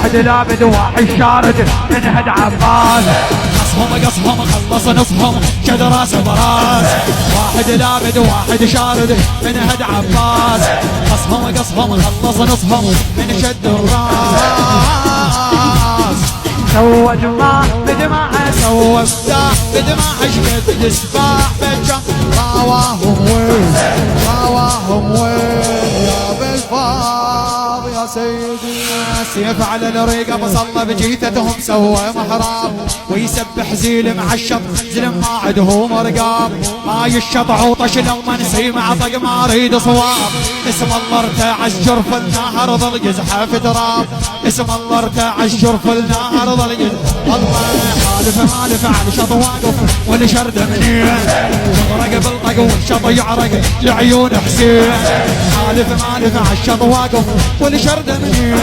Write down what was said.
واحد لابد وواحد شارد من هد عباس. قصهم خلص نصهم شد راس براس. واحد لابد وواحد شارد من هد عباس. قصهم خلص نصهم من شد الراس. سوى جماع بدماء سوى فتاح بدماء شقد السباح بالجم. راواهم وين يا بالفاض يا سيدي. السيف على الرقب صلى بجيتهم سوى محراب. ويسبح زيل مع الشط زلم ما عدهم رقاب. هاي الشط عوطش لو ما نسيمع طق ما اريد صواب. اسم الله ارتاع الجرف النهر ظل يزحف تراب. اسم الله ارتاع الجرف النهر ظل يزحف. الله حالف مالف على الشط واقف والشرد منين. غرق بالطق والشط يعرق لعيون حسين. حالف مالف على الشط واقف والشرد منين.